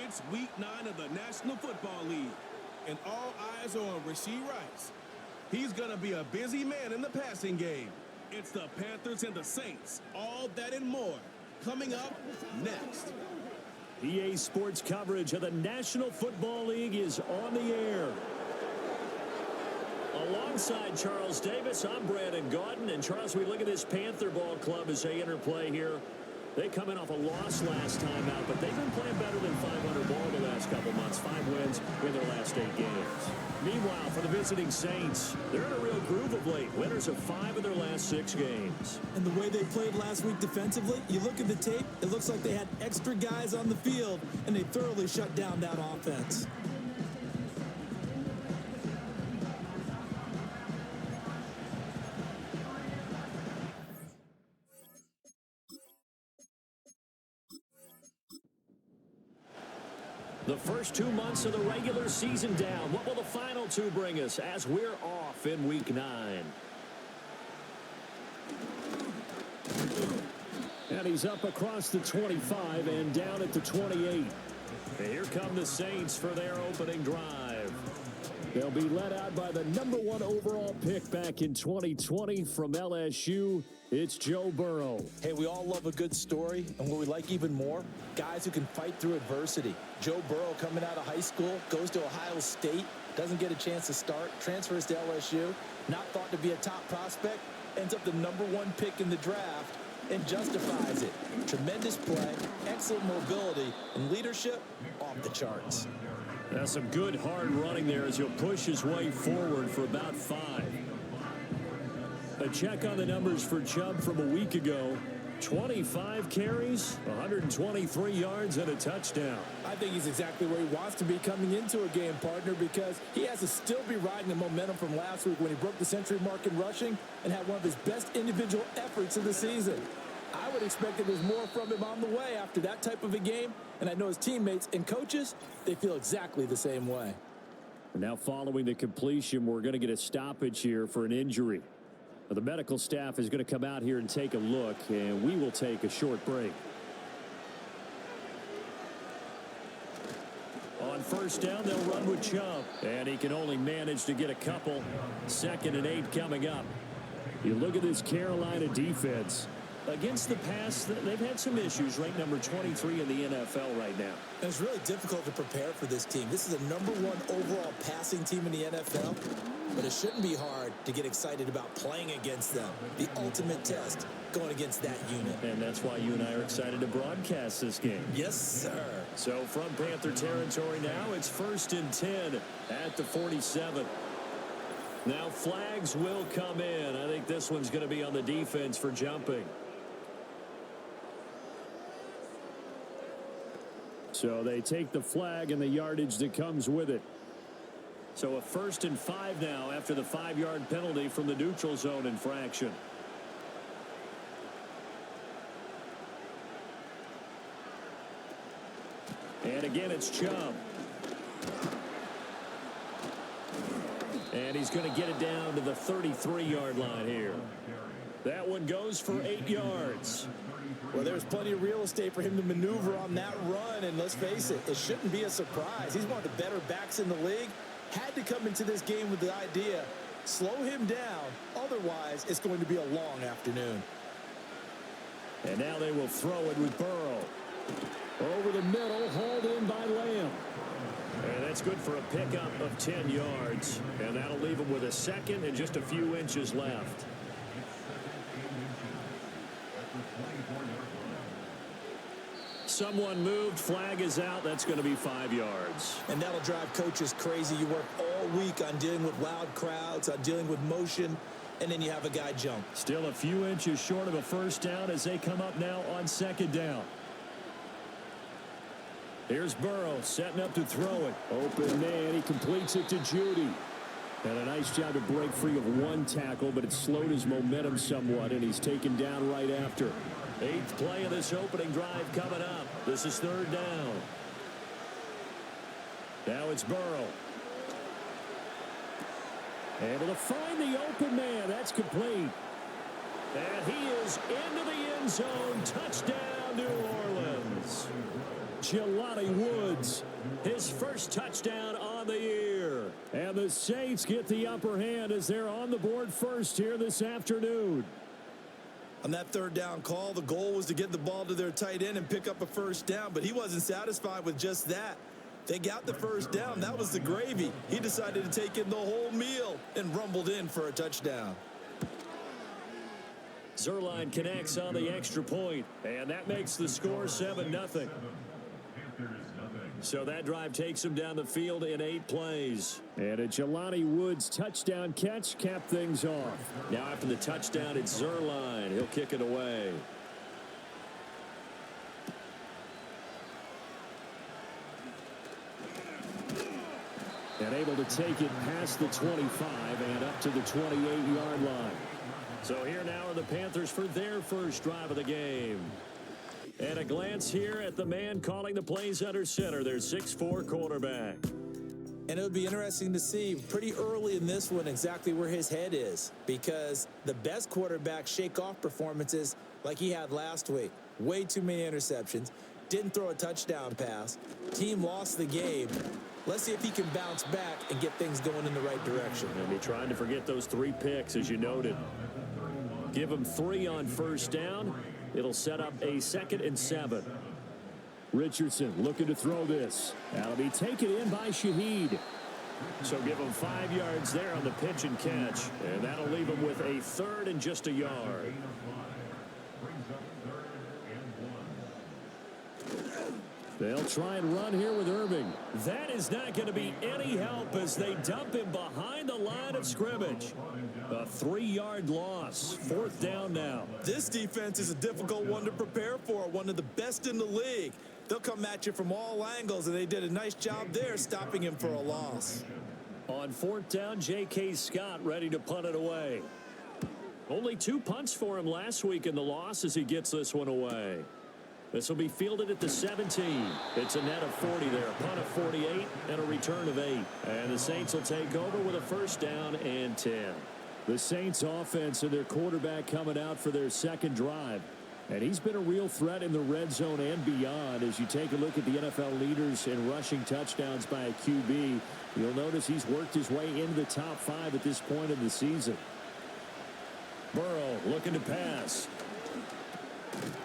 It's week 9 of the National Football League, and all eyes are on Rashee Rice. He's going to be a busy man in the passing game. It's the Panthers and the Saints. All that and more coming up next. EA Sports coverage of the National Football League is on the air. Alongside Charles Davis, I'm Brandon Gaudin. And Charles, we look at this Panther ball club as they enter play here. They come in off a loss last time out, but they've been playing better than 500 ball the last couple months. 5 wins in their last 8 games. Meanwhile, for the visiting Saints, they're in a real groove of late. Winners of 5 of their last 6 games. And the way they played last week defensively, you look at the tape, it looks like they had extra guys on the field, and they thoroughly shut down that offense. The first 2 months of the regular season down. What will the final 2 bring us as we're off in week 9? And he's up across the 25 and down at the 28. And here come the Saints for their opening drive. They'll be led out by the #1 overall pick back in 2020 from LSU. It's Joe Burrow. Hey, we all love a good story, and what we like even more, guys who can fight through adversity. Joe Burrow coming out of high school, goes to Ohio State, doesn't get a chance to start, transfers to LSU, not thought to be a top prospect, ends up the #1 pick in the draft, and justifies it. Tremendous play, excellent mobility, and leadership off the charts. That's some good hard running there as he'll push his way forward for about 5. A check on the numbers for Chubb from a week ago. 25 carries, 123 yards, and a touchdown. I think he's exactly where he wants to be coming into a game, partner, because he has to still be riding the momentum from last week when he broke the century mark in rushing and had one of his best individual efforts of the season. I would expect that there's more from him on the way after that type of a game, and I know his teammates and coaches, they feel exactly the same way. Now following the completion, we're going to get a stoppage here for an injury. The medical staff is going to come out here and take a look, and we will take a short break. On first down, they'll run with Chubb, and he can only manage to get a couple. 2nd and 8 coming up. You look at this Carolina defense. Against the pass, they've had some issues, ranked number 23 in the NFL right now. And it's really difficult to prepare for this team. This is the #1 overall passing team in the NFL, but it shouldn't be hard to get excited about playing against them. The ultimate test going against that unit. And that's why you and I are excited to broadcast this game. Yes, sir. So from Panther territory now, it's 1st and 10 at the 47. Now flags will come in. I think this one's going to be on the defense for jumping. So they take the flag and the yardage that comes with it. So a 1st and 5 now after the 5-yard penalty from the neutral zone infraction. And again, it's Chubb. And he's going to get it down to the 33-yard line here. That one goes for 8 yards. Well, there's plenty of real estate for him to maneuver on that run, and let's face it, it shouldn't be a surprise. He's one of the better backs in the league. Had to come into this game with the idea, slow him down, otherwise it's going to be a long afternoon. And now they will throw it with Burrow. Over the middle, hauled in by Lamb. And that's good for a pickup of 10 yards. And that'll leave him with a 2nd and just a few inches left. Someone moved, flag is out. That's going to be 5 yards. And that'll drive coaches crazy. You work all week on dealing with loud crowds, on dealing with motion, and then you have a guy jump. Still a few inches short of a 1st down as they come up now on 2nd down. Here's Burrow setting up to throw it. Open man, he completes it to Judy. And a nice job to break free of 1 tackle, but it slowed his momentum somewhat, and he's taken down right after. 8th play of this opening drive coming up. This is 3rd down. Now it's Burrow. Able to find the open man. That's complete. And he is into the end zone. Touchdown, New Orleans. Jelani Woods, his first touchdown on the year. And the Saints get the upper hand as they're on the board first here this afternoon. On that third down call, the goal was to get the ball to their tight end and pick up a first down, but he wasn't satisfied with just that. They got the first down. That was the gravy. He decided to take in the whole meal and rumbled in for a touchdown. Zerline connects on the extra point, and that makes the score 7-0. So that drive takes him down the field in 8 plays. And a Jelani Woods touchdown catch capped things off. Now after the touchdown, it's Zerline. He'll kick it away. And able to take it past the 25 and up to the 28-yard line. So here now are the Panthers for their first drive of the game. And a glance here at the man calling the plays under center, their 6'4" quarterback. And it would be interesting to see pretty early in this one exactly where his head is, because the best quarterbacks shake off performances like he had last week. Way too many interceptions. Didn't throw a touchdown pass. Team lost the game. Let's see if he can bounce back and get things going in the right direction. And be trying to forget those 3 picks, as you noted. Give him 3 on first down. It'll set up a 2nd and 7. Richardson looking to throw this. That'll be taken in by Shaheed. So give him 5 yards there on the pitch and catch. And that'll leave him with a 3rd and just a yard. They'll try and run here with Irving. That is not going to be any help as they dump him behind the line of scrimmage. A 3-yard loss. 4th down now. This defense is a difficult one to prepare for, one of the best in the league. They'll come at you from all angles, and they did a nice job there stopping him for a loss. On 4th down, J.K. Scott ready to punt it away. Only 2 punts for him last week in the loss as he gets this one away. This will be fielded at the 17. It's a net of 40 there. A punt of 48 and a return of 8. And the Saints will take over with a 1st down and 10. The Saints offense and their quarterback coming out for their 2nd drive. And he's been a real threat in the red zone and beyond. As you take a look at the NFL leaders in rushing touchdowns by a QB, you'll notice he's worked his way into the top 5 at this point in the season. Burrow looking to pass.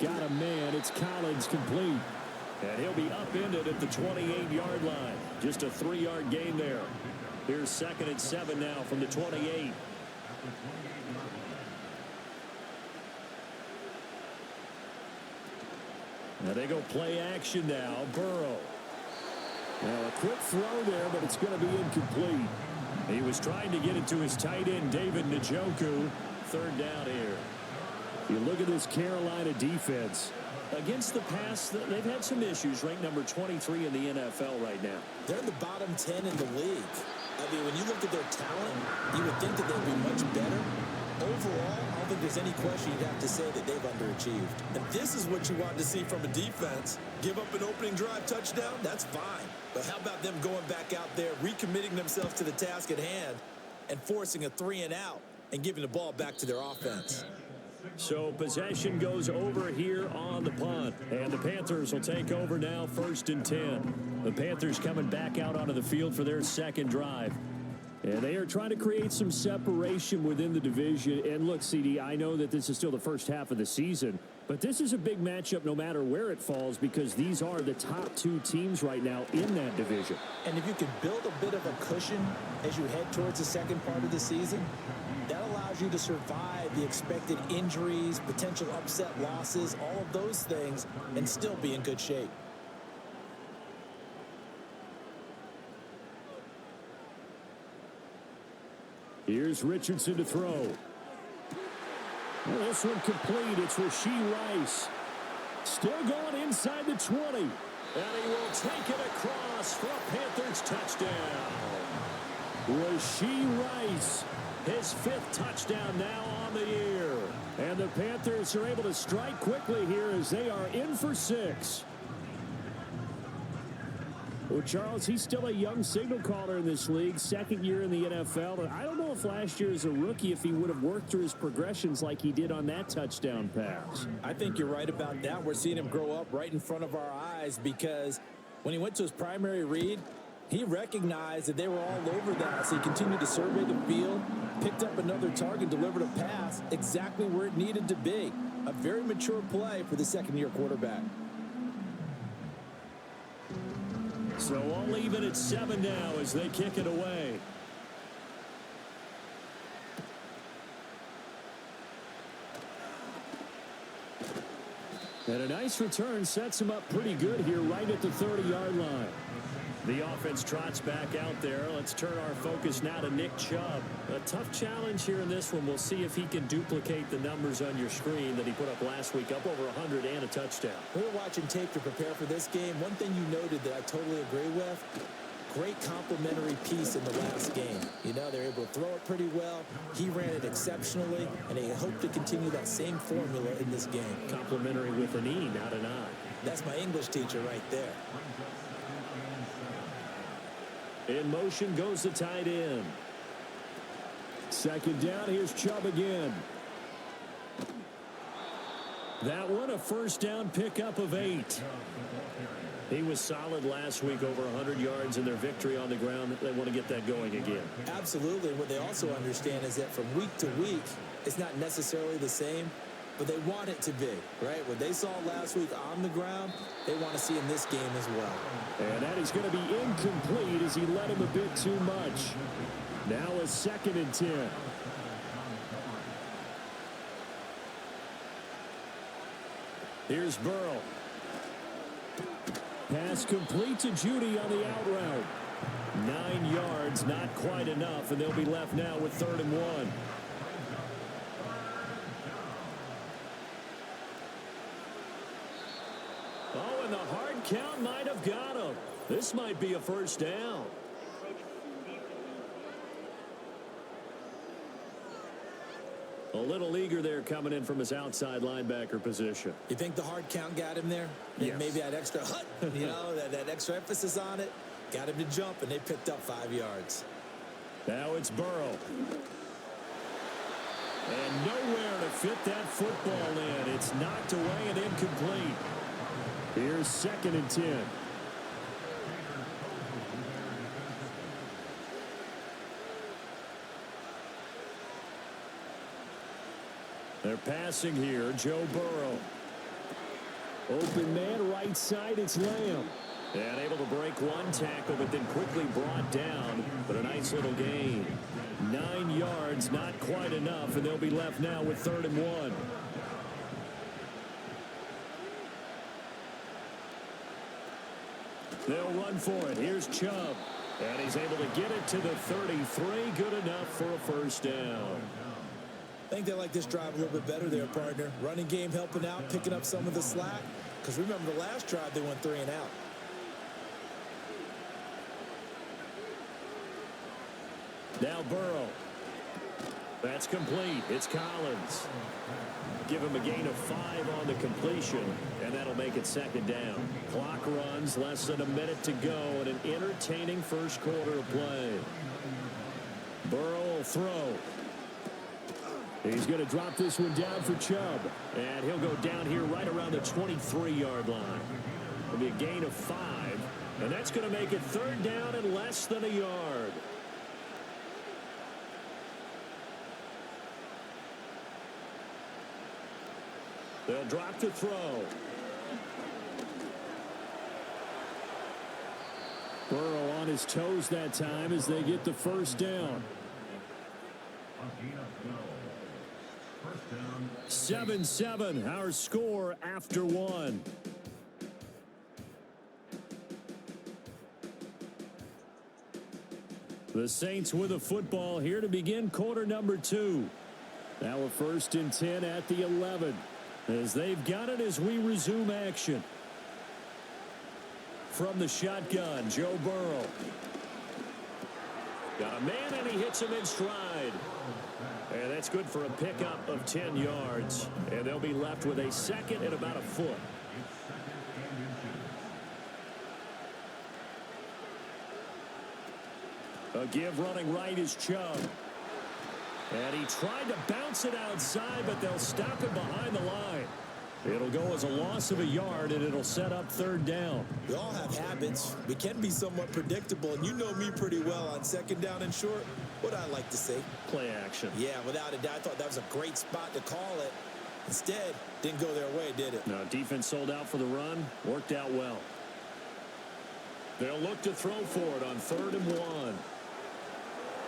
Got a man. It's Collins complete. And he'll be upended at the 28-yard line. Just a 3-yard gain there. Here's 2nd and 7 now from the 28. Now they go play action now. Burrow. Now a quick throw there, but it's going to be incomplete. He was trying to get it to his tight end, David Njoku. 3rd down here. You look at this Carolina defense. Against the pass, they've had some issues. Ranked number 23 in the NFL right now. They're in the bottom 10 in the league. I mean, when you look at their talent, you would think that they'd be much better. Overall, I don't think there's any question you'd have to say that they've underachieved. And this is what you want to see from a defense. Give up an opening drive touchdown, that's fine. But how about them going back out there, recommitting themselves to the task at hand, and forcing a 3-and-out and giving the ball back to their offense? So possession goes over here on the punt. And the Panthers will take over now, 1st and 10. The Panthers coming back out onto the field for their 2nd drive. And they are trying to create some separation within the division. And look, CD, I know that this is still the first half of the season, but this is a big matchup no matter where it falls, because these are the top 2 teams right now in that division. And if you can build a bit of a cushion as you head towards the second part of the season, that allows you to survive the expected injuries, potential upset losses, all of those things, and still be in good shape. Here's Richardson to throw. Well, this one complete. It's Rashee Rice. Still going inside the 20. And he will take it across for a Panthers touchdown. Rashee Rice, his 5th touchdown now on the year. And the Panthers are able to strike quickly here as they are in for 6. Well, Charles, he's still a young signal caller in this league, second year in the NFL. And I don't know if last year as a rookie, if he would have worked through his progressions like he did on that touchdown pass. I think you're right about that. We're seeing him grow up right in front of our eyes because when he went to his primary read, he recognized that they were all over that. So he continued to survey the field, picked up another target, delivered a pass exactly where it needed to be. A very mature play for the second-year quarterback. So all even at 7 now as they kick it away. And a nice return sets him up pretty good here right at the 30-yard line. The offense trots back out there. Let's turn our focus now to Nick Chubb. A tough challenge here in this one. We'll see if he can duplicate the numbers on your screen that he put up last week, up over 100 and a touchdown. We were watching tape to prepare for this game. One thing you noted that I totally agree with, great complimentary piece in the last game. You know, they're able to throw it pretty well. He ran it exceptionally, and they hope to continue that same formula in this game. Complimentary with an E, not an I. That's my English teacher right there. In motion goes the tight end. Second down, here's Chubb again. That one, a first down pickup of 8. He was solid last week, over 100 yards in their victory on the ground. They want to get that going again. Absolutely. What they also understand is that from week to week, it's not necessarily the same, but they want it to be, right? What they saw last week on the ground, they want to see in this game as well. And that is going to be incomplete as he led him a bit too much. Now a 2nd and 10. Here's Burrow. Pass complete to Judy on the out route. 9 yards, not quite enough, and they'll be left now with 3rd and 1. Oh, and the hard count might have got him. This might be a first down. A little eager there coming in from his outside linebacker position. You think the hard count got him there? Yes. Maybe that extra you know, that extra emphasis on it got him to jump, and they picked up 5 yards. Now it's Burrow. And nowhere to fit that football in. It's knocked away and incomplete. Here's 2nd and 10. They're passing here. Joe Burrow. Open man, right side, it's Lamb. And able to break one tackle, but then quickly brought down. But a nice little gain. 9 yards, not quite enough, and they'll be left now with 3rd and 1. They'll run for it. Here's Chubb. And he's able to get it to the 33. Good enough for a first down. I think they like this drive a little bit better there, partner. Running game helping out, picking up some of the slack. Because remember, the last drive, they went 3 and out. Now Burrow. That's complete. It's Collins. Give him a gain of 5 on the completion, and that'll make it 2nd down. Clock runs, less than a minute to go, and an entertaining first quarter of play. Burrow will throw. He's going to drop this one down for Chubb, and he'll go down here right around the 23-yard line. It'll be a gain of 5, and that's going to make it 3rd down and less than a yard. They'll drop the throw. Burrow on his toes that time as they get the first down. 7-7, our score after 1. The Saints with a football here to begin quarter number 2. Now a 1st and 10 at the 11. As they've got it as we resume action. From the shotgun, Joe Burrow. Got a man, and he hits him in stride. And that's good for a pickup of 10 yards. And they'll be left with a 2nd and about a foot. A give running right is Chubb. And he tried to bounce it outside, but they'll stop it behind the line. It'll go as a loss of a yard, and it'll set up third down. We all have habits. We can be somewhat predictable, and you know me pretty well on second down and short. What I like to see. Play action. Yeah, without a doubt. I thought that was a great spot to call it. Instead, didn't go their way, did it? No, defense sold out for the run. Worked out well. They'll look to throw for it on 3rd and 1.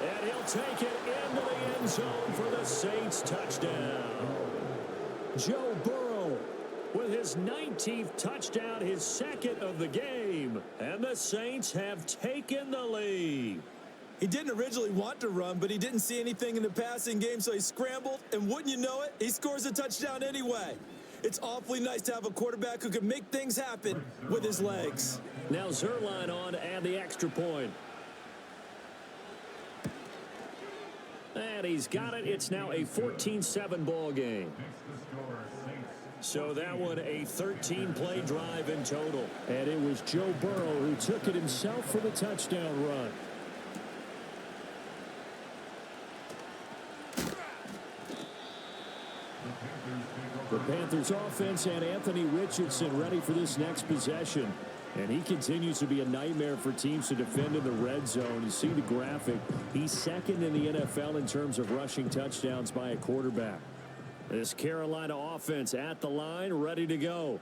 And he'll take it into the end zone for the Saints touchdown. Joe Burrow with his 19th touchdown, his second of the game. And the Saints have taken the lead. He didn't originally want to run, but he didn't see anything in the passing game, so he scrambled. And wouldn't you know it, he scores a touchdown anyway. It's awfully nice to have a quarterback who can make things happen with his legs. Now Zerline on to add the extra point. And he's got it. It's now a 14-7 ball game. So that one a 13-play drive in total. And it was Joe Burrow who took it himself for the touchdown run. The Panthers offense and Anthony Richardson ready for this next possession. And he continues to be a nightmare for teams to defend in the red zone. You see the graphic. He's second in the NFL in terms of rushing touchdowns by a quarterback. This Carolina offense at the line, ready to go.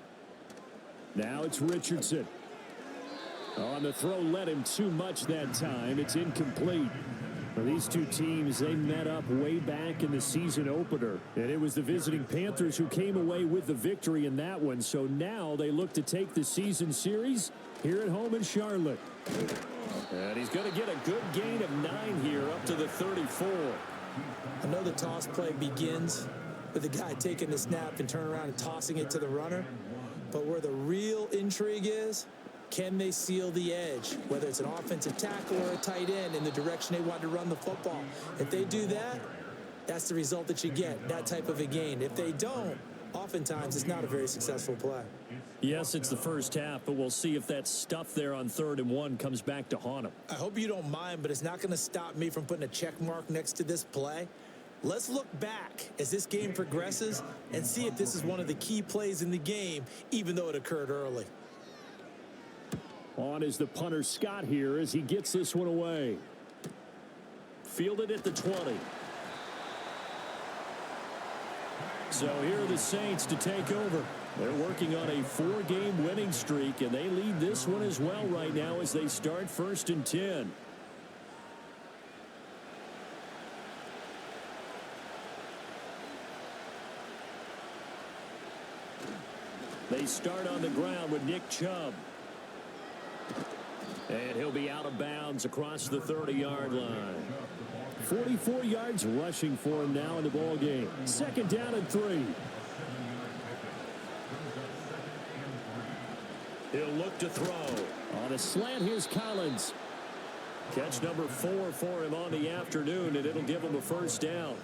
Now it's Richardson. On the throw, led him too much that time. It's incomplete. Well, these two teams, they met up way back in the season opener. And it was the visiting Panthers who came away with the victory in that one. So now they look to take the season series here at home in Charlotte. And he's going to get a good gain of 9 here up to the 34. I know the toss play begins with the guy taking the snap and turning around and tossing it to the runner. But where the real intrigue is, can they seal the edge, whether it's an offensive tackle or a tight end in the direction they want to run the football? If they do that, that's the result that you get, that type of a gain. If they don't, oftentimes it's not a very successful play. Yes, it's the first half, but we'll see if that stuff there on 3rd and 1 comes back to haunt them. I hope you don't mind, but it's not going to stop me from putting a check mark next to this play. Let's look back as this game progresses and see if this is one of the key plays in the game, even though it occurred early. On is the punter Scott here as he gets this one away. Fielded at the 20. So here are the Saints to take over. They're working on a 4-game winning streak, and they lead this one as well right now as they start 1st and 10. They start on the ground with Nick Chubb. And he'll be out of bounds across the 30-yard line. 44 yards rushing for him now in the ball game. 2nd down and 3. He'll look to throw. On a slant, here's Collins. Catch number 4 for him on the afternoon, and it'll give him a 1st down.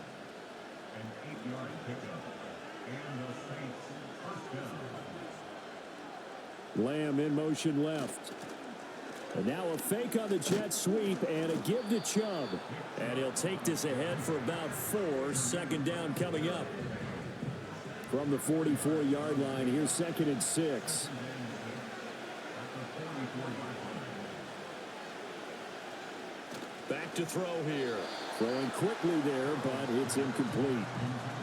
Lamb in motion left. And now a fake on the jet sweep and a give to Chubb. And he'll take this ahead for about 4. 2nd down coming up. From the 44-yard line, here's 2nd and 6. Back to throw here. Throwing quickly there, but it's incomplete.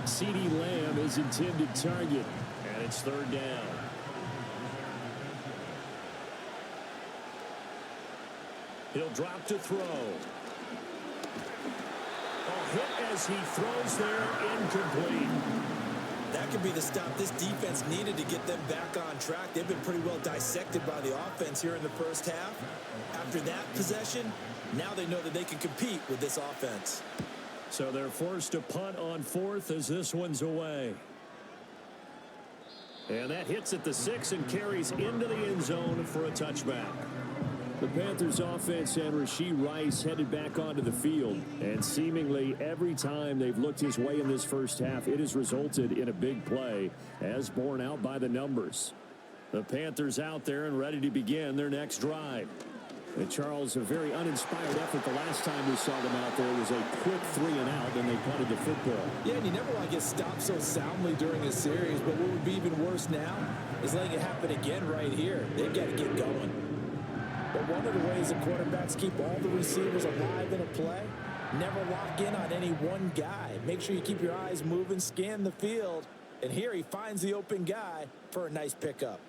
CeeDee Lamb is intended target. And it's 3rd down. He'll drop to throw. A hit as he throws there, incomplete. That could be the stop this defense needed to get them back on track. They've been pretty well dissected by the offense here in the first half. After that possession, now they know that they can compete with this offense. So they're forced to punt on 4th as this one's away. And that hits at the 6 and carries into the end zone for a touchback. The Panthers offense and Rashee Rice headed back onto the field. And seemingly every time they've looked his way in this first half, it has resulted in a big play, as borne out by the numbers. The Panthers out there and ready to begin their next drive. And Charles, a very uninspired effort the last time we saw them out there. It was a quick 3 and out, and they punted the football. Yeah, and you never want to get stopped so soundly during a series, but what would be even worse now is letting it happen again right here. They've got to get going. But one of the ways the quarterbacks keep all the receivers alive in a play, never lock in on any one guy. Make sure you keep your eyes moving, scan the field, and here he finds the open guy for a nice pickup.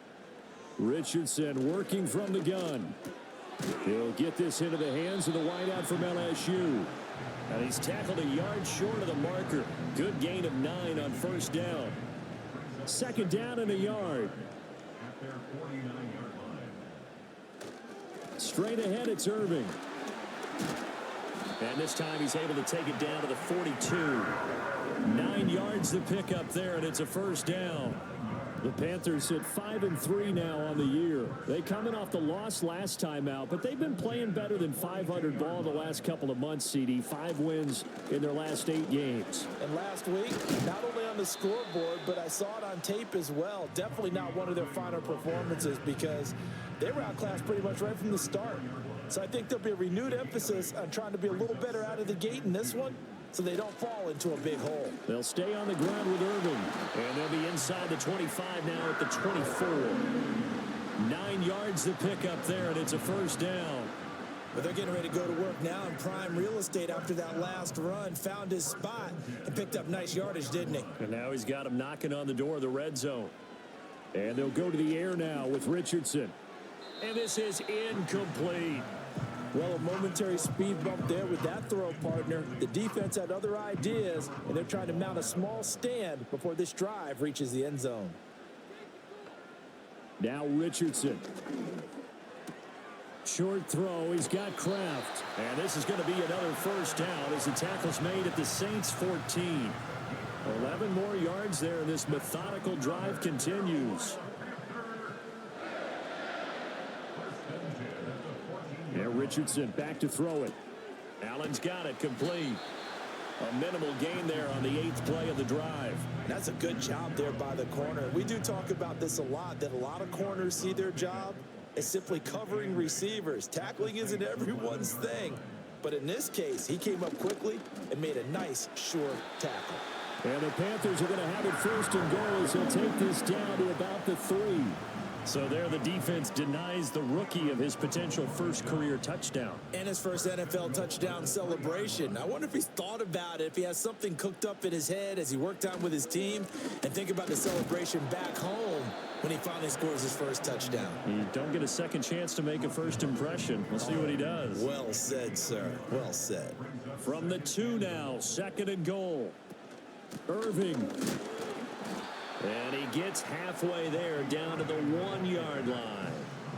Richardson working from the gun. He'll get this into the hands of the wideout from LSU. And he's tackled a yard short of the marker. Good gain of 9 on first down. Second down and a yard. Straight ahead, it's Irving. And this time he's able to take it down to the 42. 9 yards to pick up there, and it's a first down. The Panthers sit 5-3 now on the year. They coming off the loss last time out, but they've been playing better than 500 ball the last couple of months, CD. 5 wins in their last 8 games. And last week, not only on the scoreboard, but I saw it on tape as well. Definitely not one of their finer performances because they were outclassed pretty much right from the start. So I think there'll be a renewed emphasis on trying to be a little better out of the gate in this one, so they don't fall into a big hole. They'll stay on the ground with Irving, and they'll be inside the 25 now at the 24. 9 yards to pick up there, and it's a first down. But they're getting ready to go to work now in prime real estate after that last run. Found his spot and picked up nice yardage, didn't he? And now he's got him knocking on the door of the red zone. And they'll go to the air now with Richardson. And this is incomplete. Well, a momentary speed bump there with that throw, partner. The defense had other ideas, and they're trying to mount a small stand before this drive reaches the end zone. Now Richardson. Short throw. He's got Kraft. And this is going to be another first down as the tackle's made at the Saints 14. 11 more yards there, and this methodical drive continues. Yeah, Richardson back to throw it. Allen's got it complete. A minimal gain there on the 8th play of the drive. That's a good job there by the corner. We do talk about this a lot, that a lot of corners see their job as simply covering receivers. Tackling isn't everyone's thing. But in this case, he came up quickly and made a nice, sure tackle. And the Panthers are going to have it first and goal as they'll take this down to about the 3. So there the defense denies the rookie of his potential first career touchdown. And his first NFL touchdown celebration. I wonder if he's thought about it, if he has something cooked up in his head as he worked out with his team, and think about the celebration back home when he finally scores his first touchdown. You don't get a second chance to make a first impression. We'll see what he does. Well said, sir. Well said. From the 2 now, second and goal. Irving. And he gets halfway there down to the 1-yard line.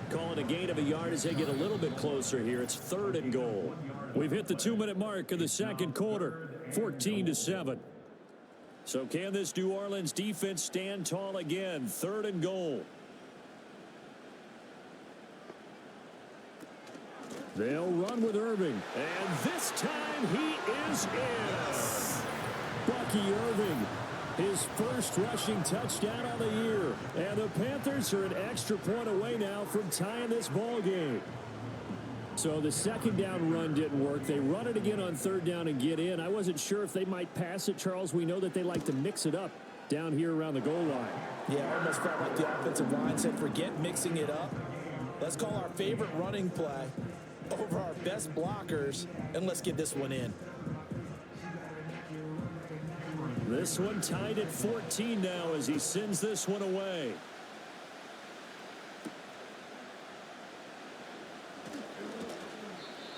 Calling a gain of a yard as they get a little bit closer here. It's third and goal. We've hit the 2-minute mark of the second quarter. 14-7. So can this New Orleans defense stand tall again? Third and goal. They'll run with Irving. And this time he is in. Bucky Irving. His first rushing touchdown on the year. And the Panthers are an extra point away now from tying this ball game. So the second down run didn't work. They run it again on third down and get in. I wasn't sure if they might pass it, Charles. We know that they like to mix it up down here around the goal line. Yeah, I almost felt like the offensive line said, forget mixing it up. Let's call our favorite running play over our best blockers, and let's get this one in. This one tied at 14 now as he sends this one away.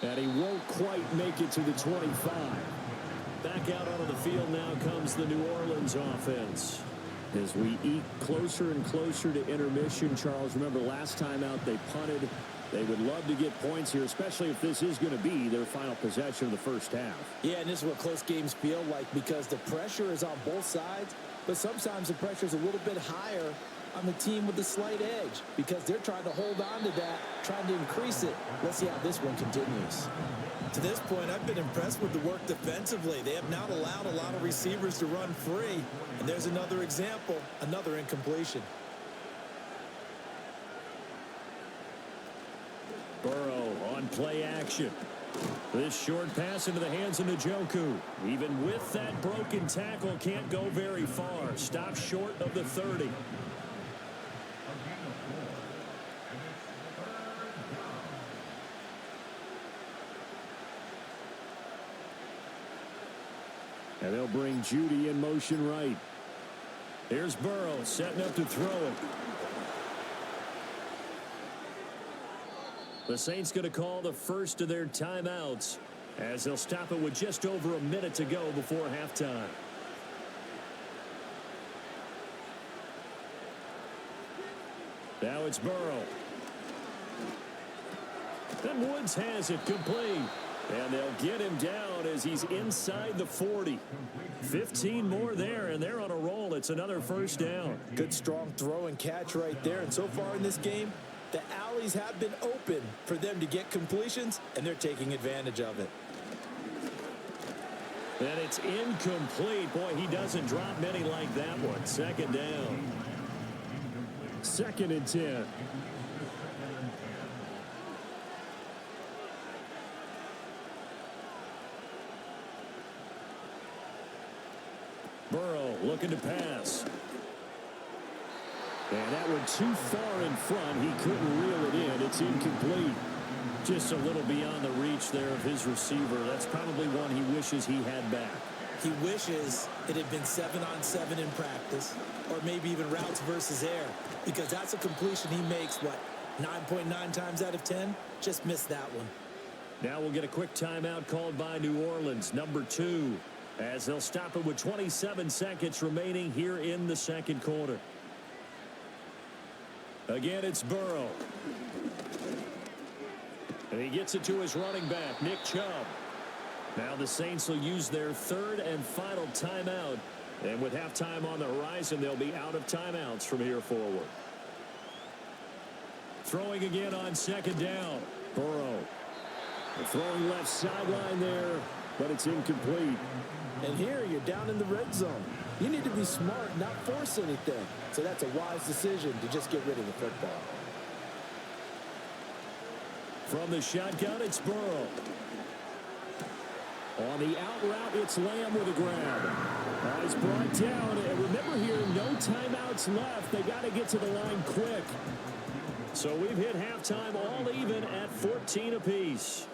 And he won't quite make it to the 25. Back out onto the field now comes the New Orleans offense. As we eke closer and closer to intermission, Charles, remember last time out they punted. They would love to get points here, especially if this is going to be their final possession of the first half. Yeah, and this is what close games feel like because the pressure is on both sides, but sometimes the pressure is a little bit higher on the team with the slight edge because they're trying to hold on to that, trying to increase it. Let's see how this one continues. To this point, I've been impressed with the work defensively. They have not allowed a lot of receivers to run free, and there's another example, another incompletion. Burrow on some play action. This short pass into the hands of Njoku. Even with that broken tackle, can't go very far. Stops short of the 30. And they'll bring Judy in motion right. Here's Burrow setting up to throw it. The Saints going to call the first of their timeouts as they'll stop it with just over a minute to go before halftime. Now it's Burrow. Then Woods has it complete. And they'll get him down as he's inside the 40. 15 more there, and they're on a roll. It's another first down. Good strong throw and catch right there. And so far in this game, the alleys have been open for them to get completions, and they're taking advantage of it. And it's incomplete. Boy, he doesn't drop many like that one. Second down. 2nd and 10. Burrow looking to pass. And that one too far in front. He couldn't reel it in. It's incomplete. Just a little beyond the reach there of his receiver. That's probably one he wishes he had back. He wishes it had been 7-on-7 in practice, or maybe even routes versus air, because that's a completion he makes, 9.9 times out of 10? Just missed that one. Now we'll get a quick timeout called by New Orleans, number 2, as they'll stop it with 27 seconds remaining here in the second quarter. Again, it's Burrow. And he gets it to his running back, Nick Chubb. Now the Saints will use their third and final timeout. And with halftime on the horizon, they'll be out of timeouts from here forward. Throwing again on second down. Burrow. Throwing left sideline there, but it's incomplete. And here you're down in the red zone. You need to be smart, not force anything. So that's a wise decision to just get rid of the football. From the shotgun, it's Burrow. On the out route, it's Lamb with a grab. He's brought down. And remember here, no timeouts left. They got to get to the line quick. So we've hit halftime all even at 14 apiece.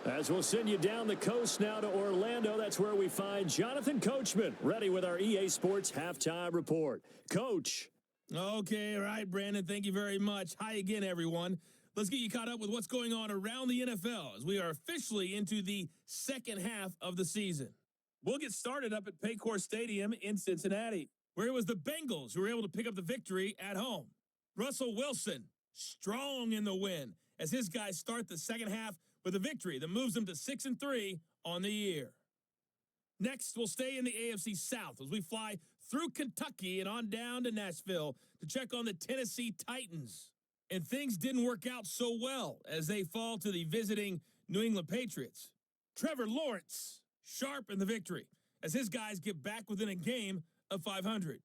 As we'll send you down the coast now to Orlando, that's where we find Jonathan Coachman, ready with our EA Sports Halftime Report. Coach. Okay, all right, Brandon, thank you very much. Hi again, everyone. Let's get you caught up with what's going on around the NFL as we are officially into the second half of the season. We'll get started up at Paycor Stadium in Cincinnati, where it was the Bengals who were able to pick up the victory at home. Russell Wilson, strong in the win, as his guys start the second half with a victory that moves them to 6-3 on the year. Next, we'll stay in the AFC South as we fly through Kentucky and on down to Nashville to check on the Tennessee Titans. And things didn't work out so well as they fall to the visiting New England Patriots. Trevor Lawrence, sharp in the victory as his guys get back within a game of 500.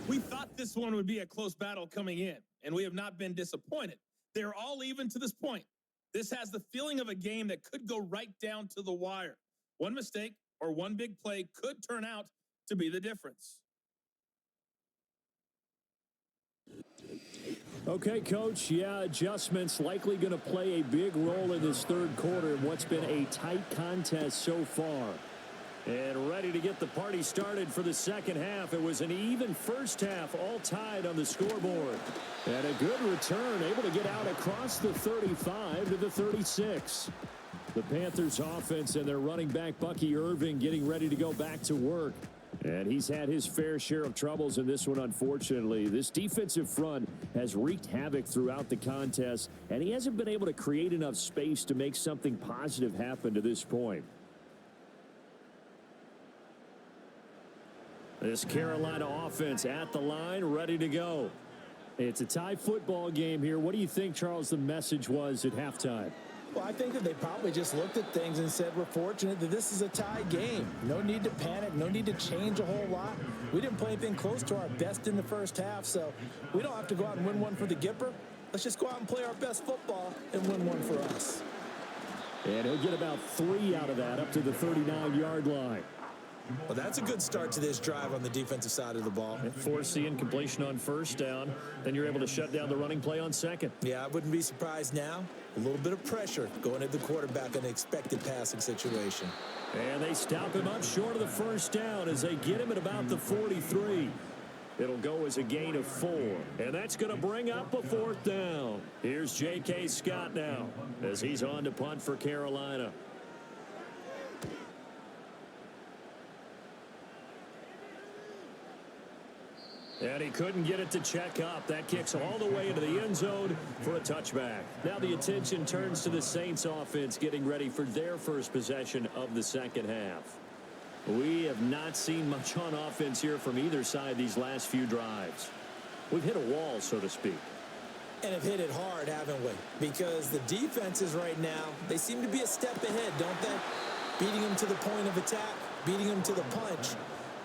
We thought this one would be a close battle coming in, and we have not been disappointed. They're all even to this point. This has the feeling of a game that could go right down to the wire. One mistake or one big play could turn out to be the difference. Okay, Coach. Yeah, adjustments likely going to play a big role in this third quarter in what's been a tight contest so far. And ready to get the party started for the second half. It was an even first half, all tied on the scoreboard. And a good return, able to get out across the 35 to the 36. The Panthers offense and their running back, Bucky Irving, getting ready to go back to work. And he's had his fair share of troubles in this one, unfortunately. This defensive front has wreaked havoc throughout the contest, and he hasn't been able to create enough space to make something positive happen to this point. This Carolina offense at the line, ready to go. It's a tie football game here. What do you think, Charles, the message was at halftime? Well, I think that they probably just looked at things and said, we're fortunate that this is a tie game. No need to panic. No need to change a whole lot. We didn't play anything close to our best in the first half, so we don't have to go out and win one for the Gipper. Let's just go out and play our best football and win one for us. And he'll get about 3 out of that up to the 39-yard line. Well, that's a good start to this drive on the defensive side of the ball. And force the incompletion on first down. Then you're able to shut down the running play on second. Yeah, I wouldn't be surprised now. A little bit of pressure going at the quarterback in an expected passing situation. And they stop him up short of the first down as they get him at about the 43. It'll go as a gain of 4. And that's going to bring up a 4th down. Here's J.K. Scott now as he's on to punt for Carolina. And he couldn't get it to check up. That kicks all the way into the end zone for a touchback. Now the attention turns to the Saints offense getting ready for their first possession of the second half. We have not seen much on offense here from either side these last few drives. We've hit a wall, so to speak. And have hit it hard, haven't we? Because the defenses right now, they seem to be a step ahead, don't they? Beating them to the point of attack, beating them to the punch.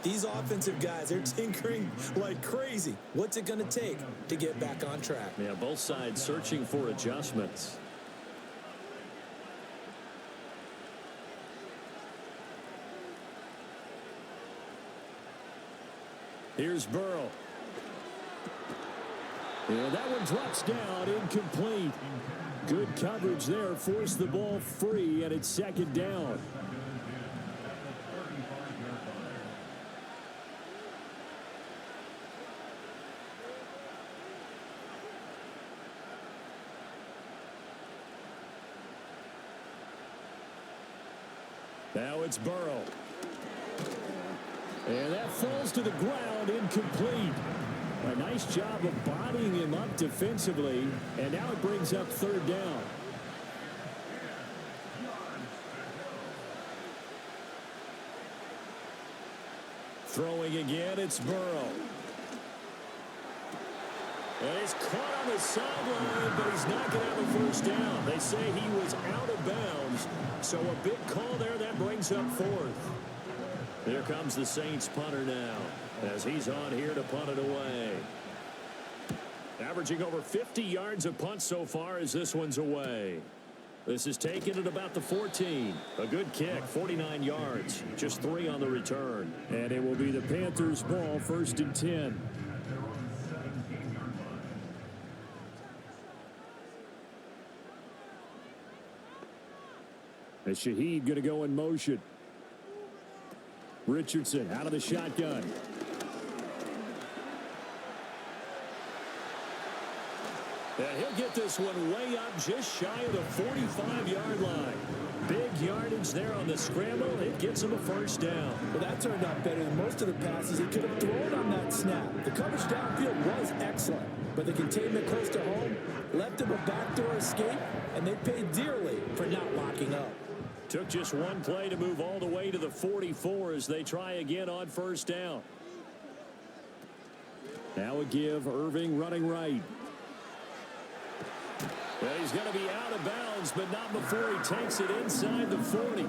These offensive guys, they're tinkering like crazy. What's it going to take to get back on track? Yeah, both sides searching for adjustments. Here's Burrow. And that one drops down, incomplete. Good coverage there, forced the ball free, and it's second down. Now it's Burrow. And that falls to the ground, incomplete. A nice job of bodying him up defensively, and now it brings up 3rd down. Throwing again, it's Burrow. And he's caught on the sideline, but he's not going to have a first down. They say he was out of bounds, so a big call there that brings up 4th. Here comes the Saints punter now as he's on here to punt it away. Averaging over 50 yards a punt so far as this one's away. This is taken at about the 14. A good kick, 49 yards, just 3 on the return. And it will be the Panthers' ball, 1st and 10. As Shaheed going to go in motion. Richardson out of the shotgun. And he'll get this one way up just shy of the 45-yard line. Big yardage there on the scramble. It gets him a first down. Well, that turned out better than most of the passes he could have thrown on that snap. The coverage downfield was excellent, but the containment close to home left him a backdoor escape, and they paid dearly for not locking up. Took just one play to move all the way to the 44 as they try again on first down. Now a give, Irving running right. Well, he's going to be out of bounds, but not before he takes it inside the 40.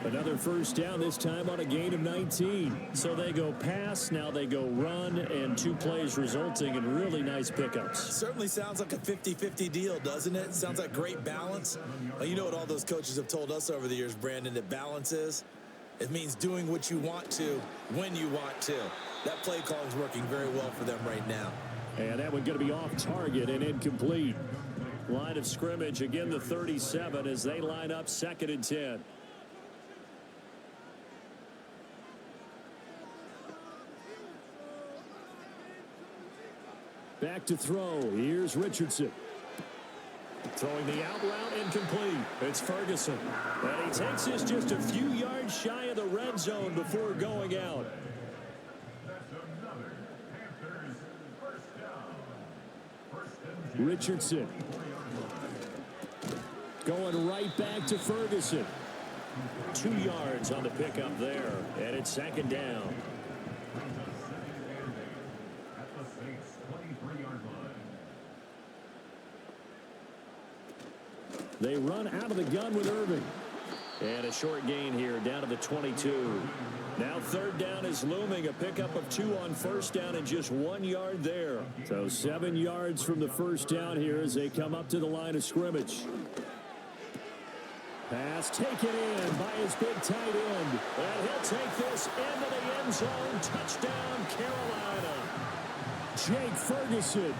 Another first down, this time on a gain of 19. So they go pass, now they go run, and 2 plays resulting in really nice pickups. Certainly sounds like a 50-50 deal, doesn't it? Sounds like great balance. Well, you know what all those coaches have told us over the years, Brandon, that balance is? It means doing what you want to when you want to. That play calling is working very well for them right now. And that one going to be off target and incomplete. Line of scrimmage, again the 37 as they line up 2nd and 10. Back to throw. Here's Richardson. Throwing the out route, incomplete. It's Ferguson. And he takes this just a few yards shy of the red zone before going out. Richardson. Going right back to Ferguson. 2 yards on the pickup there. And it's 2nd down. They run out of the gun with Irving. And a short gain here down to the 22. Now third down is looming. A pickup of 2 on first down and just 1 yard there. So 7 yards from the first down here as they come up to the line of scrimmage. Pass taken in by his big tight end. And he'll take this into the end zone. Touchdown, Carolina. Jake Ferguson.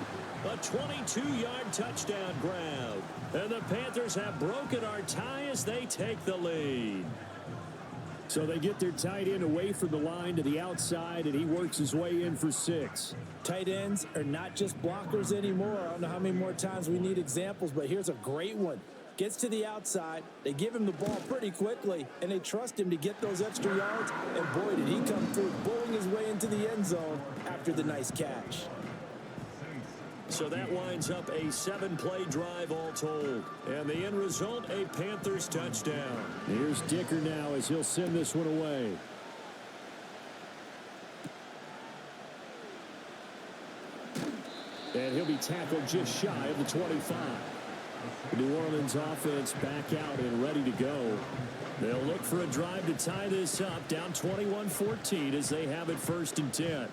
A 22-yard touchdown grab. And the Panthers have broken our tie as they take the lead. So they get their tight end away from the line to the outside, and he works his way in for 6. Tight ends are not just blockers anymore. I don't know how many more times we need examples, but here's a great one. Gets to the outside, they give him the ball pretty quickly, and they trust him to get those extra yards, and boy, did he come through, bowling his way into the end zone after the nice catch. So that winds up a 7-play drive all told. And the end result, a Panthers touchdown. Here's Dicker now as he'll send this one away. And he'll be tackled just shy of the 25. The New Orleans offense back out and ready to go. They'll look for a drive to tie this up, down 21-14 as they have it 1st and 10.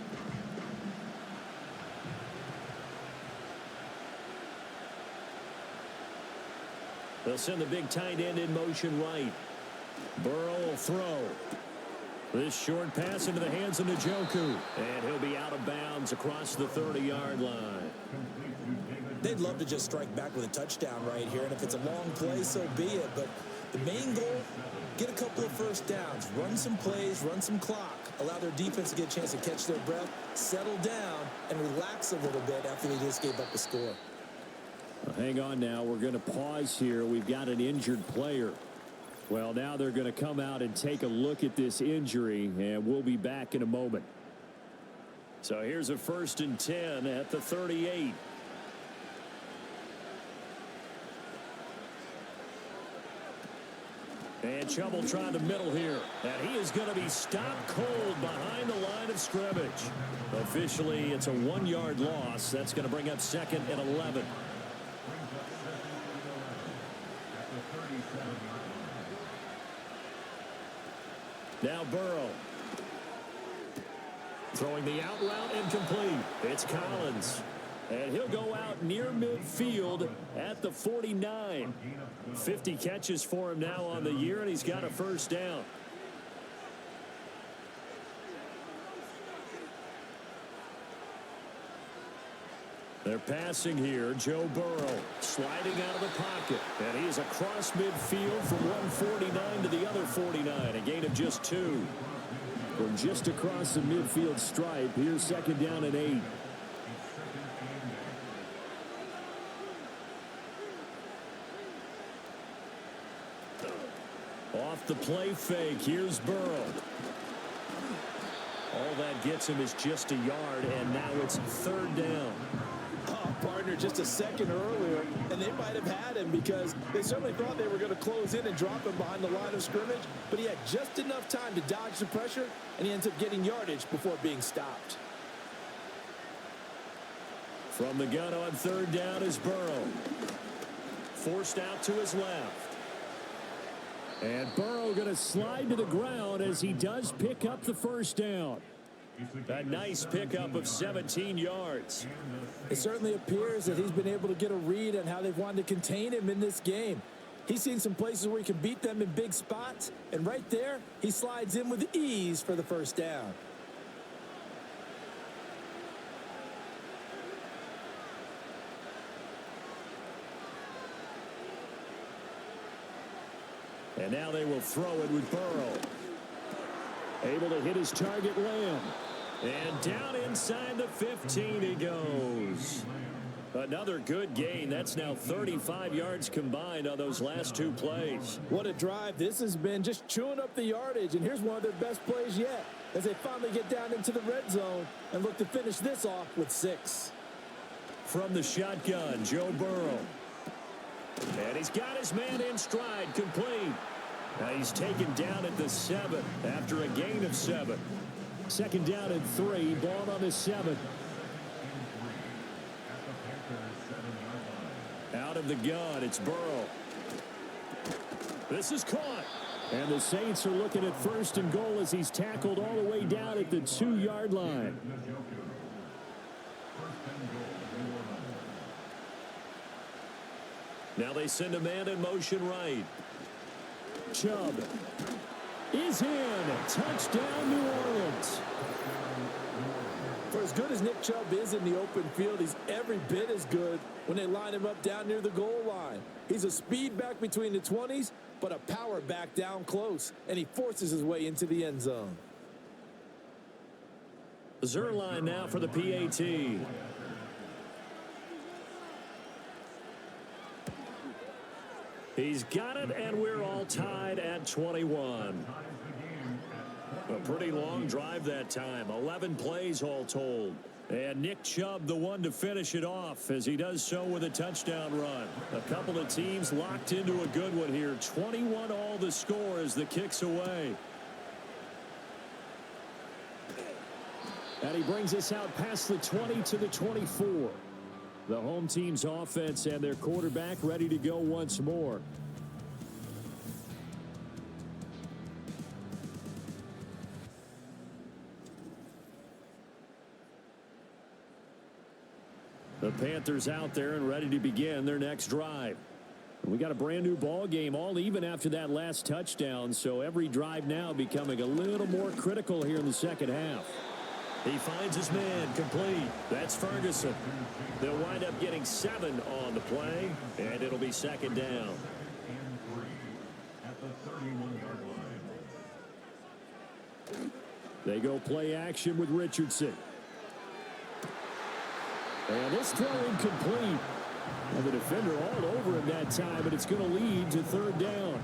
They'll send the big tight end in motion right. Burrow will throw. This short pass into the hands of Njoku. And he'll be out of bounds across the 30-yard line. They'd love to just strike back with a touchdown right here, and if it's a long play, so be it. But the main goal, get a couple of first downs, run some plays, run some clock, allow their defense to get a chance to catch their breath, settle down, and relax a little bit after they just gave up a score. Hang on now. We're going to pause here. We've got an injured player. Well, now they're going to come out and take a look at this injury, and we'll be back in a moment. So here's a 1st and 10 at the 38. And trouble trying to middle here. And he is going to be stopped cold behind the line of scrimmage. Officially, it's a 1-yard loss. That's going to bring up 2nd and 11. Now Burrow. Throwing the out route incomplete. It's Collins. And he'll go out near midfield at the 49. 50 catches for him now on the year, and he's got a 1st down. They're passing here. Joe Burrow sliding out of the pocket. And he is across midfield from 149 to the other 49. A gain of just 2. From just across the midfield stripe, here's 2nd down and 8. Off the play fake, here's Burrow. All that gets him is just a yard, and now it's 3rd down. Partner just a second earlier, and they might have had him because they certainly thought they were going to close in and drop him behind the line of scrimmage, but he had just enough time to dodge the pressure, and he ends up getting yardage before being stopped. From the gun on 3rd down is Burrow. Forced out to his left. And Burrow going to slide to the ground as he does pick up the 1st down. A nice pickup of 17 yards. It certainly appears that he's been able to get a read on how they've wanted to contain him in this game. He's seen some places where he can beat them in big spots, and right there, he slides in with ease for the 1st down. And now they will throw it with Burrow. Able to hit his target, Lamb. And down inside the 15 he goes. Another good gain. That's now 35 yards combined on those last 2 plays. What a drive. This has been just chewing up the yardage, and here's one of their best plays yet as they finally get down into the red zone and look to finish this off with 6. From the shotgun, Joe Burrow. And he's got his man in stride, complete. Now he's taken down at the 7 after a gain of 7. 2nd down and 3, ball on the 7. Out of the gun, it's Burrow. This is caught. And the Saints are looking at 1st and goal as he's tackled all the way down at the 2-yard line. Now they send a man in motion right. Chubb is in. Touchdown, New Orleans. For as good as Nick Chubb is in the open field, he's every bit as good when they line him up down near the goal line. He's a speed back between the 20s, but a power back down close, and he forces his way into the end zone. Zerline now for the PAT. He's got it, and we're all tied at 21. A pretty long drive that time. 11 plays all told. And Nick Chubb, the one to finish it off, as he does so with a touchdown run. A couple of teams locked into a good one here. 21 all the score as the kick's away. And he brings us out past the 20 to the 24. The home team's offense and their quarterback ready to go once more. The Panthers out there and ready to begin their next drive. We got a brand new ball game, all even after that last touchdown, so every drive now becoming a little more critical here in the second half. He finds his man complete. That's Ferguson. They'll wind up getting 7 on the play, and it'll be 2nd down. They go play action with Richardson. And this throw incomplete. And the defender all over him that time, but it's going to lead to 3rd down.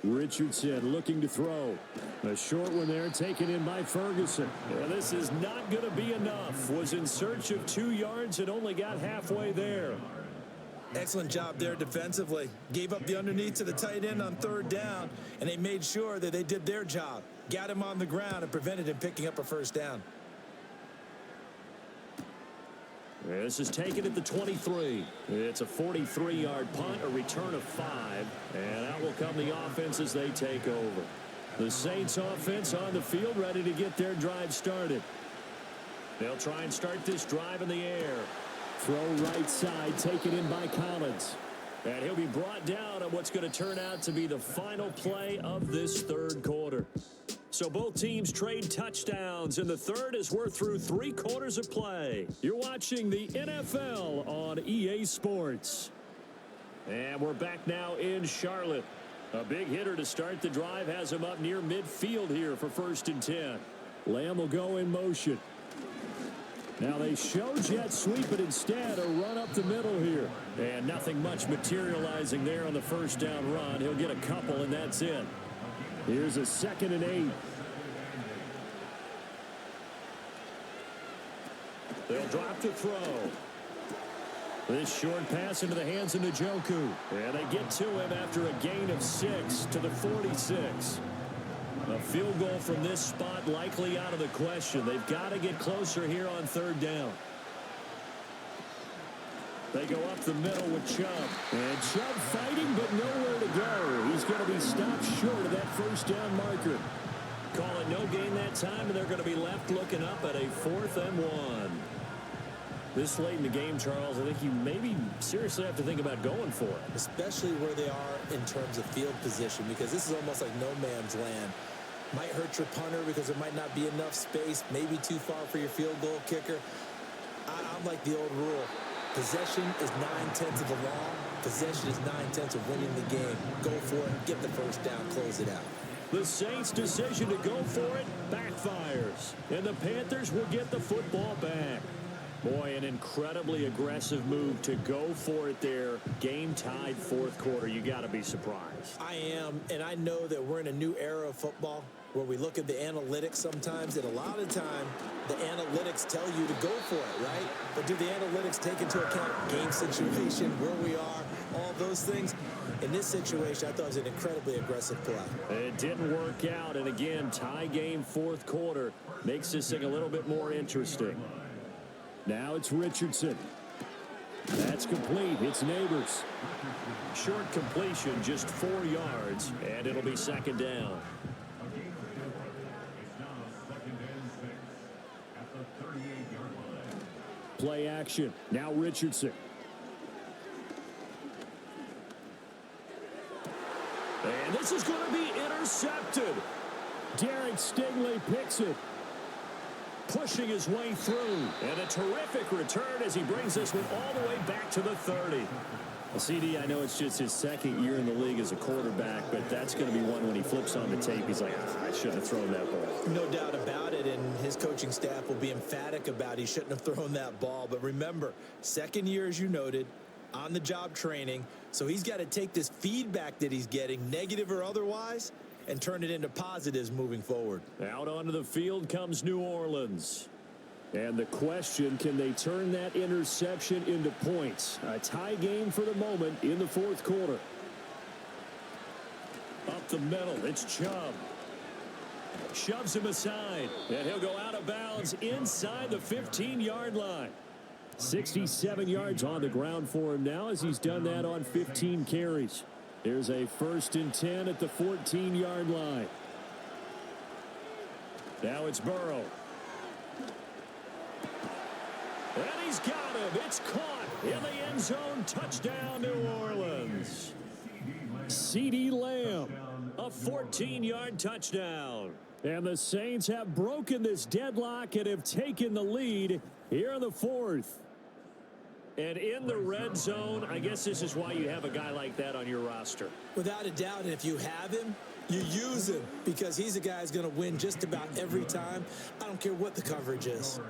Richardson looking to throw. A short one there taken in by Ferguson. And this is not going to be enough. Was in search of 2 yards and only got halfway there. Excellent job there defensively. Gave up the underneath to the tight end on 3rd down, and they made sure that they did their job. Got him on the ground and prevented him picking up a 1st down. This is taken at the 23. It's a 43-yard punt, a return of 5, and out will come the offense as they take over. The Saints offense on the field ready to get their drive started. They'll try and start this drive in the air. Throw right side, taken in by Collins. And he'll be brought down on what's going to turn out to be the final play of this 3rd quarter. So both teams trade touchdowns in the 3rd as we're through 3 quarters of play. You're watching the NFL on EA Sports. And we're back now in Charlotte. A big hitter to start the drive has him up near midfield here for 1st and 10. Lamb will go in motion. Now they show jet sweep, but instead a run up the middle here. And nothing much materializing there on the 1st down run. He'll get a couple, and that's it. Here's a 2nd and 8. They'll drop to throw. This short pass into the hands of Njoku. And they get to him after a gain of 6 to the 46. A field goal from this spot likely out of the question. They've got to get closer here on 3rd down. They go up the middle with Chubb. And Chubb fighting, but nowhere to go. He's going to be stopped short of that 1st down marker. Call it no gain that time, and they're going to be left looking up at a 4th and 1. This late in the game, Charles, I think you maybe seriously have to think about going for it. Especially where they are in terms of field position, because this is almost like no man's land. Might hurt your punter because there might not be enough space, maybe too far for your field goal kicker. I'm like the old rule. Possession is 9/10 of the law. Possession is 9/10 of winning the game. Go for it, get the 1st down, close it out. The Saints' decision to go for it backfires, and the Panthers will get the football back. Boy, an incredibly aggressive move to go for it there. Game tied 4th quarter. You got to be surprised. I am, and I know that we're in a new era of football where we look at the analytics sometimes, and a lot of the time the analytics tell you to go for it, right? But do the analytics take into account game situation, where we are, all those things. In this situation, I thought it was an incredibly aggressive play. It didn't work out, and again, tie game fourth quarter makes this thing a little bit more interesting. Now it's Richardson. That's complete. It's Neighbors. Short completion, just 4 yards, and it'll be second down. Play action. Now Richardson. And this is going to be intercepted. Derek Stingley picks it. Pushing his way through. And a terrific return as he brings this one all the way back to the 30. Well, CD, I know it's just his second year in the league as a quarterback, but that's going to be one when he flips on the tape. He's like, I shouldn't have thrown that ball. No doubt about it, and his coaching staff will be emphatic about he shouldn't have thrown that ball. But remember, second year, as you noted, on-the-job training, so he's got to take this feedback that he's getting, negative or otherwise, and turn it into positives moving forward. Out onto the field comes New Orleans. And the question, can they turn that interception into points? A tie game for the moment in the fourth quarter. Up the middle, it's Chubb. Shoves him aside, and he'll go out of bounds inside the 15-yard line. 67 yards on the ground for him now as he's done that on 15 carries. There's a 1st and 10 at the 14-yard line. Now it's Burrow. And he's got him. It's caught in the end zone. Touchdown, New Orleans. CeeDee Lamb, a 14-yard touchdown. And the Saints have broken this deadlock and have taken the lead here in the fourth. And in the red zone, I guess this is why you have a guy like that on your roster. Without a doubt, and if you have him, you use him because he's a guy who's going to win just about every time. I don't care what the coverage is.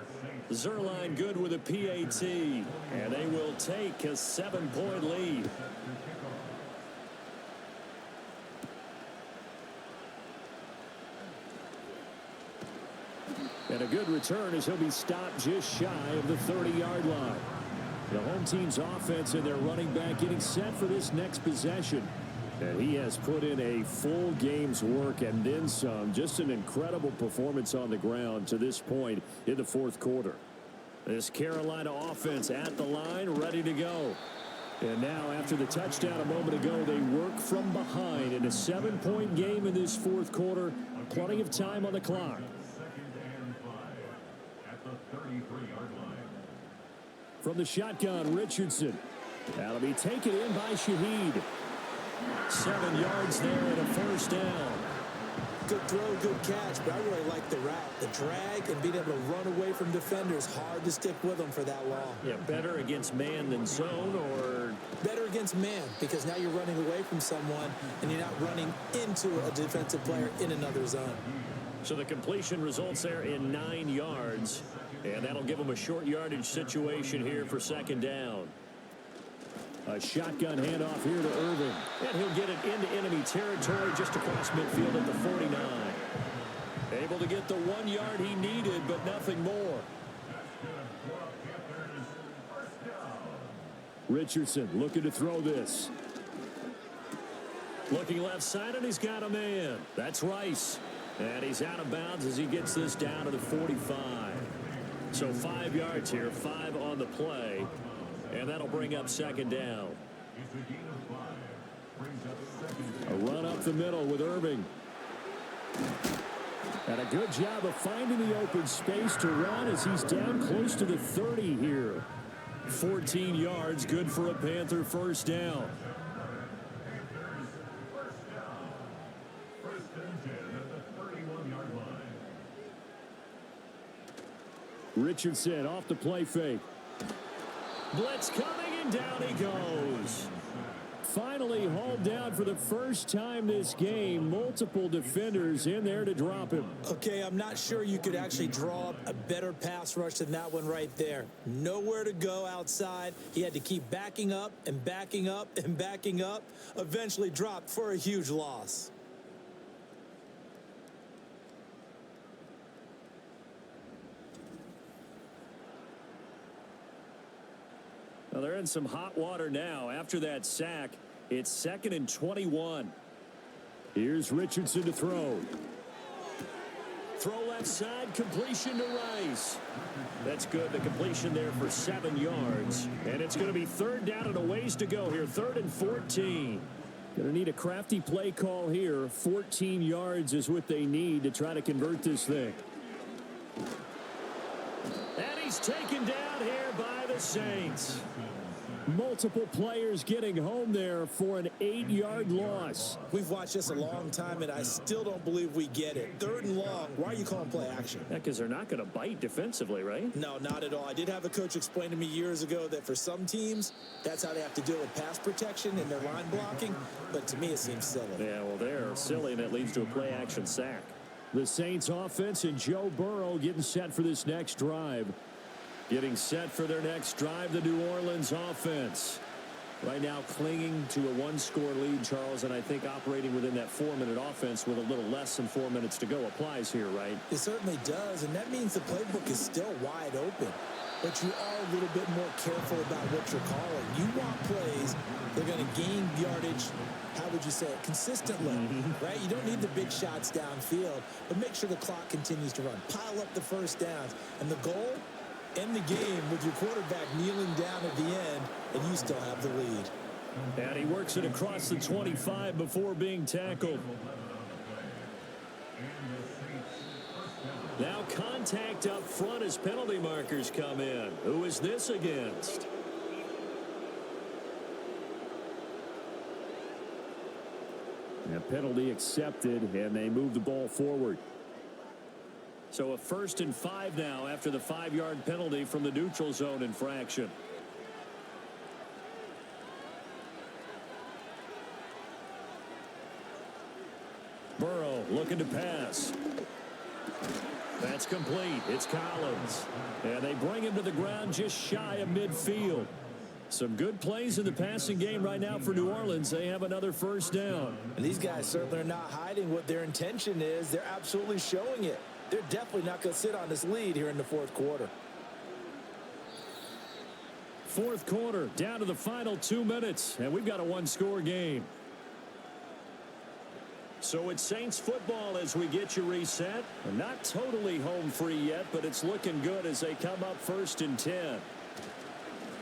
Zerline good with a PAT, and they will take a 7-point lead. And a good return as he'll be stopped just shy of the 30-yard line. The home team's offense and their running back getting set for this next possession. And he has put in a full game's work and then some. Just an incredible performance on the ground to this point in the fourth quarter. This Carolina offense at the line, ready to go. And now after the touchdown a moment ago, they work from behind in a 7-point game in this fourth quarter. Plenty of time on the clock. From the shotgun, Richardson. That'll be taken in by Shaheed. 7 yards there and a 1st down. Good throw, good catch, but I really like the route. The drag and being able to run away from defenders, hard to stick with them for that long. Yeah, better against man than zone, or? Better against man, because now you're running away from someone and you're not running into a defensive player in another zone. So the completion results there in 9 yards, and that'll give them a short yardage situation here for 2nd down. A shotgun handoff here to Irving. And he'll get it into enemy territory just across midfield at the 49. Able to get the 1 yard he needed, but nothing more. Richardson looking to throw this. Looking left side, and he's got a man. That's Rice. And he's out of bounds as he gets this down to the 45. So 5 yards here, 5 on the play. And that'll bring up 2nd down. A run up the middle with Irving. And a good job of finding the open space to run as he's down close to the 30 here. 14 yards, good for a Panther 1st down. Richardson off the play fake. Blitz coming, and down he goes. Finally hauled down for the first time this game. Multiple defenders in there to drop him. Okay, I'm not sure you could actually draw up a better pass rush than that one right there. Nowhere to go outside. He had to keep backing up and backing up and backing up. Eventually dropped for a huge loss. Well, there in some hot water now. After that sack, it's 2nd and 21. Here's Richardson to throw. Throw left side, completion to Rice. That's good. The completion there for 7 yards. And it's going to be 3rd down and a ways to go here. 3rd and 14. Going to need a crafty play call here. 14 yards is what they need to try to convert this thing. And he's taken down here by the Saints. Multiple players getting home there for an 8-yard loss. We've watched this a long time, and I still don't believe we get it. 3rd and long. Why are you calling play action? Yeah, because they're not going to bite defensively, right? No, not at all. I did have a coach explain to me years ago that for some teams, that's how they have to deal with pass protection and their line blocking. But to me, it seems silly. Yeah, well, they're silly, and it leads to a play action sack. The Saints offense and Joe Burrow getting set for this next drive. Getting set for their next drive, the New Orleans offense. Right now clinging to a 1-score lead, Charles, and I think operating within that 4-minute offense with a little less than 4 minutes to go applies here, right? It certainly does, and that means the playbook is still wide open. But you are a little bit more careful about what you're calling. You want plays that are going to gain yardage, how would you say it, consistently, right? You don't need the big shots downfield, but make sure the clock continues to run. Pile up the first downs, and the goal, end the game with your quarterback kneeling down at the end, and you still have the lead. And he works it across the 25 before being tackled. Now contact up front as penalty markers come in. Who is this against? A penalty accepted, and they move the ball forward. So a 1st and 5 now after the 5-yard penalty from the neutral zone infraction. Burrow looking to pass. That's complete. It's Collins. And they bring him to the ground just shy of midfield. Some good plays in the passing game right now for New Orleans. They have another 1st down. And these guys certainly are not hiding what their intention is. They're absolutely showing it. They're definitely not going to sit on this lead here in the 4th quarter. 4th quarter, down to the final 2 minutes, and we've got a 1-score game. So it's Saints football as we get you reset. And not totally home free yet, but it's looking good as they come up 1st and 10.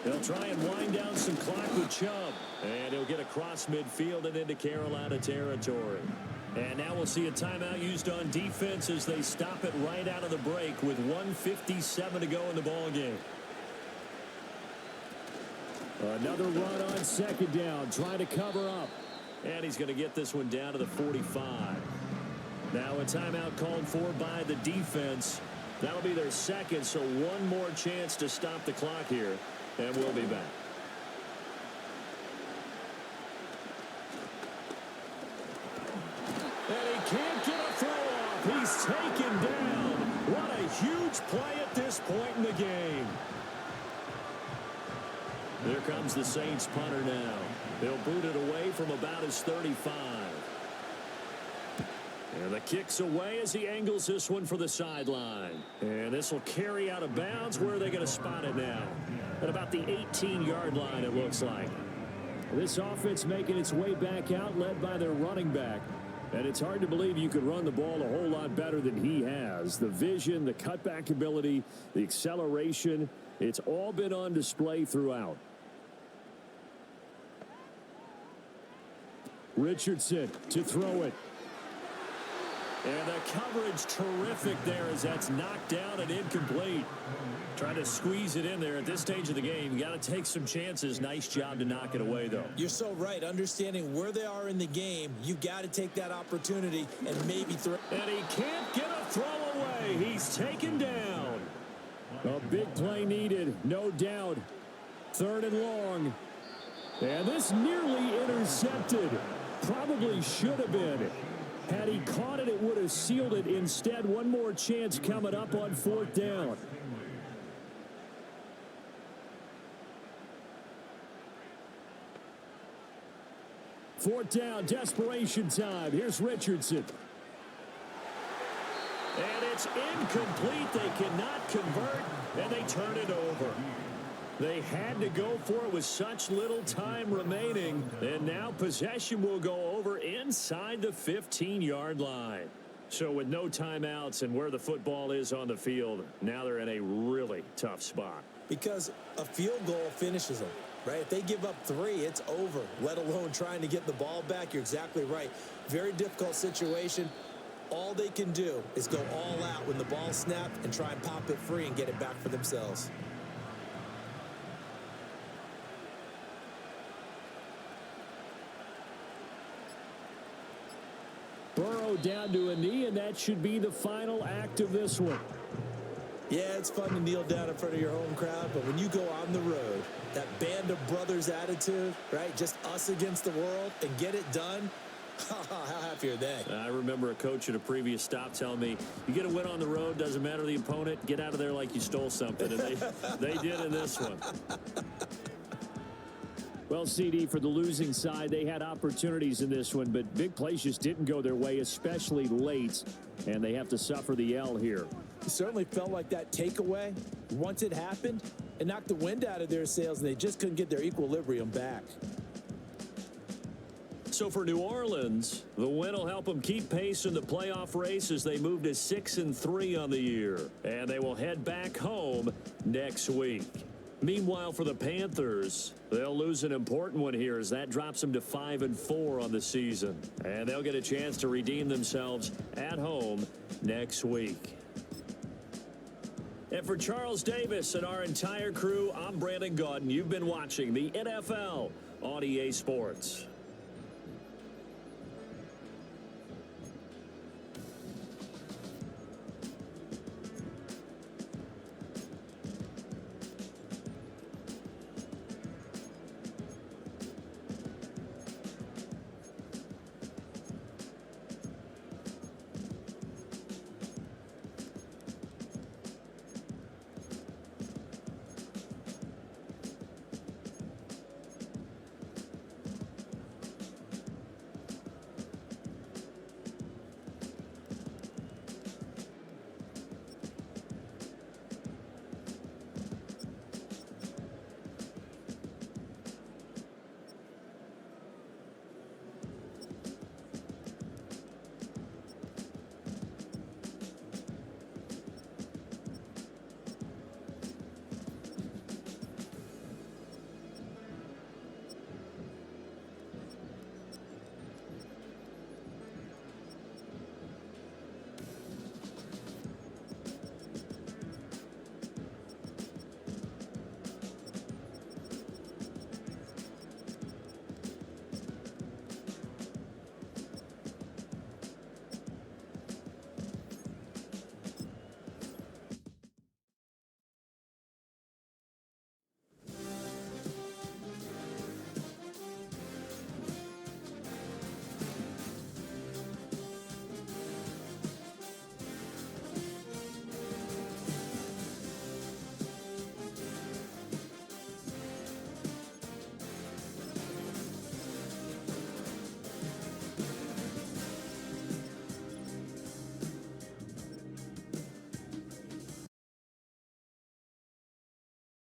They'll try and wind down some clock with Chubb. And he'll get across midfield and into Carolina territory. And now we'll see a timeout used on defense as they stop it right out of the break with 1:57 to go in the ball game. Another run on 2nd down, trying to cover up. And he's going to get this one down to the 45. Now a timeout called for by the defense. That'll be their 2nd, so one more chance to stop the clock here. And we'll be back. And he can't get a throw off. He's taken down. What a huge play at this point in the game. There comes the Saints punter now. They'll boot it away from about his 35. And the kick's away as he angles this one for the sideline. And this will carry out of bounds. Where are they going to spot it now? At about the 18-yard line, it looks like. This offense making its way back out, led by their running back. And it's hard to believe you could run the ball a whole lot better than he has. The vision, the cutback ability, the acceleration, it's all been on display throughout. Richardson to throw it. And the coverage terrific there as that's knocked down and incomplete. Trying to squeeze it in there at this stage of the game. You got to take some chances. Nice job to knock it away, though. You're so right. Understanding where they are in the game, you got to take that opportunity and maybe throw. And he can't get a throw away. He's taken down. A big play needed, no doubt. 3rd and long. And this nearly intercepted. Probably should have been. Had he caught it, it would have sealed it. Instead, one more chance coming up on 4th down. Fourth down, desperation time. Here's Richardson. And it's incomplete. They cannot convert, and they turn it over. They had to go for it with such little time remaining. And now possession will go over inside the 15-yard line. So with no timeouts and where the football is on the field, now they're in a really tough spot. Because a field goal finishes them, right? If they give up 3, it's over, let alone trying to get the ball back. You're exactly right. Very difficult situation. All they can do is go all out when the ball snapped and try and pop it free and get it back for themselves. Burrow down to a knee, and that should be the final act of this one. Yeah, it's fun to kneel down in front of your home crowd, but when you go on the road, that band of brothers attitude, right? Just us against the world and get it done. How happy are they? I remember a coach at a previous stop telling me, you get a win on the road, doesn't matter the opponent, get out of there like you stole something. And they did in this one. Well, CD, for the losing side, they had opportunities in this one, but big plays just didn't go their way, especially late, and they have to suffer the L here. It certainly felt like that takeaway, once it happened, it knocked the wind out of their sails, and they just couldn't get their equilibrium back. So for New Orleans, the win will help them keep pace in the playoff race as they move to 6-3 on the year, and they will head back home next week. Meanwhile, for the Panthers, they'll lose an important one here as that drops them to 5-4 on the season. And they'll get a chance to redeem themselves at home next week. And for Charles Davis and our entire crew, I'm Brandon Gaudin. You've been watching the NFL on EA Sports.